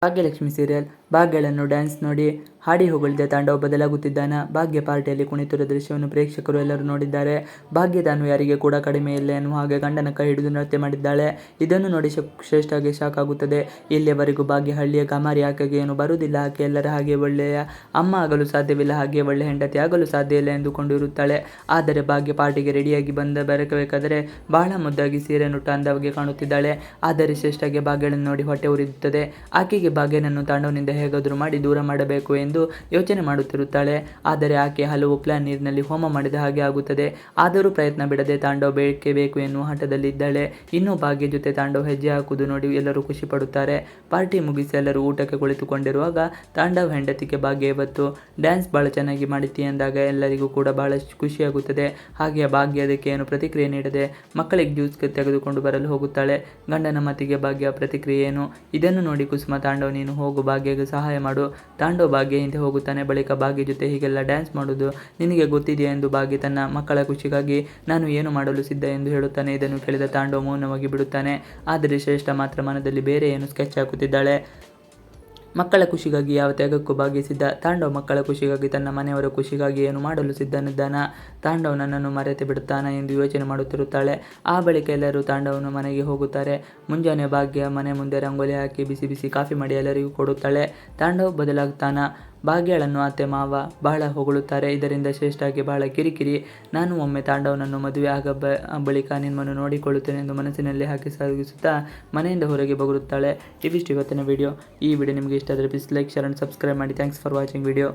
Bhagyalakshmi serial. ಭಾಗ್ಯಳನ್ನು dance ನೋಡಿ ಹಾಡಿ ಹೊಗಳಿದ ತಾಂಡವ್ ಬದಲಾಗುತ್ತಿದ್ದಾನ. ಭಾಗ್ಯ ಪಾರ್ಟಿಯಲ್ಲಿ ಕುಣಿತಿರುವ ದೃಶ್ಯವನ್ನು ಪ್ರೇಕ್ಷಕರು ಎಲ್ಲರೂ ನೋಡಿದ್ದಾರೆ. ಭಾಗ್ಯ ತಾನು ಯಾರಿಗೆ ಕೂಡ ಕಡಿಮೆ ಇಲ್ಲ ಎನ್ನುವ ಹಾಗೆ ಗಂಡನ ಕೈ ಹಿಡಿದು ನೃತ್ಯ ಮಾಡಿದ್ದಾಳೆ. ಇದನ್ನು ನೋಡಿ ಶ್ರೇಷ್ಠಗೆ ಶಾಕ್ ಆಗುತ್ತದೆ. ಇಲ್ಲಿಯವರೆಗೂ ಭಾಗ್ಯ ಹಳ್ಳಿಯ ಗಮಾರಿ, ಆಕೆಗೆ ಏನು ಬರುವುದಿಲ್ಲ, ಆಕೆ ಎಲ್ಲರ ಹಾಗೆ ಒಳ್ಳೆಯ ಅಮ್ಮ ಆಗಲು ಸಾಧ್ಯವಿಲ್ಲ, ಹಾಗೆ ಒಳ್ಳೆ ಹೆಂಡತಿ ಆಗಲು ಸಾಧ್ಯ ಇಲ್ಲ ಎಂದುಕೊಂಡಿರುತ್ತಾಳೆ. ಆದರೆ ಭಾಗ್ಯ ಪಾರ್ಟಿಗೆ ರೆಡಿಯಾಗಿ ಬರಬೇಕಾದರೆ ಬಹಳ ಮುದ್ದಾಗಿ ಸೀರೆನುಟ್ಟ ಅಂದವಾಗಿ ಕಾಣುತ್ತಿದ್ದಾಳೆ. ಆದರೆ ಶ್ರೇಷ್ಠಗೆ ಭಾಗ್ಯಳನ್ನು ನೋಡಿ ಹೊಟ್ಟೆ ಉರಿಯುತ್ತದೆ. ಆಕೆಗೆ ಭಾಗ್ಯನನ್ನು ತಾಂಡವನಿಂದ ಹೇಗಾದರೂ ಮಾಡಿ ದೂರ ಮಾಡಬೇಕು ಎಂದು ಯೋಚನೆ ಮಾಡುತ್ತಿರುತ್ತಾಳೆ. ಆದರೆ ಆಕೆ ಹಲವು ಪ್ಲಾನ್ ನೀರಿನಲ್ಲಿ ಹೋಮ ಮಾಡಿದ ಹಾಗೆ ಆಗುತ್ತದೆ. ಆದರೂ ಪ್ರಯತ್ನ ಬಿಡದೆ ತಾಂಡವ್ ಬೇಕೇ ಬೇಕು ಎನ್ನುವ ಹಠದಲ್ಲಿ ಇದ್ದಾಳೆ. ಇನ್ನು ಭಾಗ್ಯ ಜೊತೆ ತಾಂಡವ್ ಹೆಜ್ಜೆ ಹಾಕುವುದು ನೋಡಿ ಎಲ್ಲರೂ ಖುಷಿ ಪಡುತ್ತಾರೆ. ಪಾರ್ಟಿ ಮುಗಿಸಿ ಎಲ್ಲರೂ ಊಟಕ್ಕೆ ಕುಳಿತುಕೊಂಡಿರುವಾಗ ತಾಂಡವ್ ಹೆಂಡತಿಗೆ ಭಾಗ್ಯ ಇವತ್ತು ಡ್ಯಾನ್ಸ್ ಬಹಳ ಚೆನ್ನಾಗಿ ಮಾಡಿತಿ ಎಂದಾಗ ಎಲ್ಲರಿಗೂ ಕೂಡ ಬಹಳ ಖುಷಿಯಾಗುತ್ತದೆ. ಹಾಗೆ ಭಾಗ್ಯ ಅದಕ್ಕೆ ಏನು ಪ್ರತಿಕ್ರಿಯೆ ನೀಡದೆ ಮಕ್ಕಳಿಗೆ ಜ್ಯೂಸ್ ತೆಗೆದುಕೊಂಡು ಬರಲು ಹೋಗುತ್ತಾಳೆ. ಗಂಡನ ಮಾತಿಗೆ ಭಾಗ್ಯ ಪ್ರತಿಕ್ರಿಯೆ ಏನು? ಇದನ್ನು ನೋಡಿ ಕುಸುಮ, ತಾಂಡವ್ ನೀನು ಹೋಗು, ಭಾಗ್ಯಗೆ ಸಹಾಯ ಮಾಡು. ತಾಂಡವ್ ಭಾಗ್ಯ ಹಿಂದೆ ಹೋಗುತ್ತಾನೆ. ಬಳಿಕ ಭಾಗ್ಯ ಜೊತೆ ಹೀಗೆಲ್ಲ ಡ್ಯಾನ್ಸ್ ಮಾಡೋದು ನಿನಗೆ ಗೊತ್ತಿದೆಯಾ ಎಂದು ಭಾಗ್ಯ ತನ್ನ ಮಕ್ಕಳ ಖುಷಿಗಾಗಿ ನಾನು ಏನು ಮಾಡಲು ಸಿದ್ಧ ಎಂದು ಹೇಳುತ್ತಾನೆ. ಇದನ್ನು ಕೇಳಿದ ತಾಂಡವ್ ಮೌನವಾಗಿ ಬಿಡುತ್ತಾನೆ. ಆದರೆ ಶ್ರೇಷ್ಠ ಮಾತ್ರ ಮನದಲ್ಲಿ ಬೇರೆ ಏನು ಸ್ಕೆಚ್ ಹಾಕುತ್ತಿದ್ದಾಳೆ. ಮಕ್ಕಳ ಖುಷಿಗಾಗಿ ಯಾವ ತ್ಯಾಗಕ್ಕೂ ಭಾಗ್ಯಿಸಿದ್ದ ತಾಂಡವ್ ಮಕ್ಕಳ ಖುಷಿಗಾಗಿ ತನ್ನ ಮನೆಯವರ ಖುಷಿಗಾಗಿ ಏನು ಮಾಡಲು ಸಿದ್ಧನಿದ್ದಾನ. ತಾಂಡವ್ ನನ್ನನ್ನು ಮರೆತು ಬಿಡುತ್ತಾನ ಎಂದು ಯೋಚನೆ ಮಾಡುತ್ತಿರುತ್ತಾಳೆ. ಆ ಬಳಿಕ ಎಲ್ಲರೂ ತಾಂಡವನ ಮನೆಗೆ ಹೋಗುತ್ತಾರೆ. ಮುಂಜಾನೆ ಭಾಗ್ಯ ಮನೆ ಮುಂದೆ ರಂಗೋಲಿ ಹಾಕಿ ಬಿಸಿ ಬಿಸಿ ಕಾಫಿ ಮಾಡಿ ಎಲ್ಲರಿಗೂ ಕೊಡುತ್ತಾಳೆ. ತಾಂಡವ್ ಬದಲಾಗ್ತಾನ. ಭಾಗ್ಯಳನ್ನು ಅತ್ತೆ ಮಾವ ಬಹಳ ಹೊಗಳುತ್ತಾರೆ. ಇದರಿಂದ ಶ್ರೇಷ್ಠಗೆ ಬಹಳ ಕಿರಿಕಿರಿ. ನಾನು ಒಮ್ಮೆ ತಾಂಡವನನ್ನು ಮದುವೆ ಬಳಿಕ ನಿಮ್ಮನ್ನು ನೋಡಿಕೊಳ್ಳುತ್ತೇನೆ ಎಂದು ಮನಸ್ಸಿನಲ್ಲಿ ಹಾಕಿ ಸಾಗಿಸುತ್ತಾ ಮನೆಯಿಂದ ಹೊರಗೆ ಬರುತ್ತಾಳೆ. ಇವಿಷ್ಟು ಇವತ್ತಿನ ವಿಡಿಯೋ. ಈ ವಿಡಿಯೋ ನಿಮಗೆ ಇಷ್ಟ ಆದರೆ please like, share and subscribe ಮಾಡಿ. Thanks for watching video.